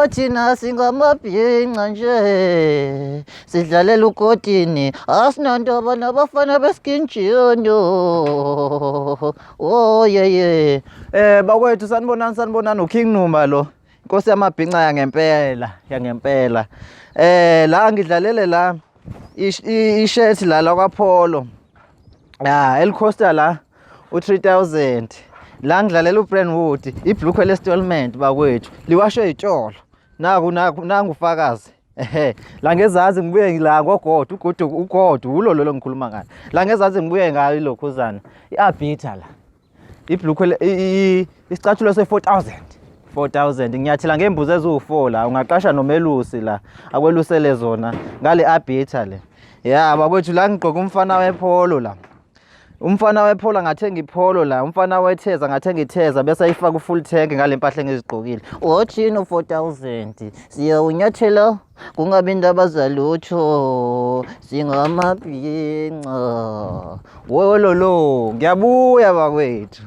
Thina singamabhinca nje sidlalela ugodini asinantoba nabafana beskin junior. Yeye bakwethu sanibonani uKing Numa lo inkosi yamabhinca yangempela la ngidlalele la ishirt la kwaPolo elicosta la u3000 la ngidlalela uBrentwood ibhlukwe lestolment bakwethu liwashwe itsholo nangu ufakazi la ngezansi ngibuye la ngogodo ugodo ulolo ngikhuluma ngalo la ngezansi ngibuye ngayo ilokhuzana iarbiter la ibhlukwe isicathulo se4000 ngiyathela ngembuzi eziwu4 la ungaqasha nomelusi la akwelusele zona ngale arbiter le bakwethu la ngigqoka umfana wePolo la umfana wePolo ngathenga iPolo la umfana wetheza ngathenga itheza bese ayifaka ufull tank ngale mpahla engizigqokile Chino 4000 siyawunyathela kungabi indaba zalutho singamabhinca wololo ngiyabuya bakwethu.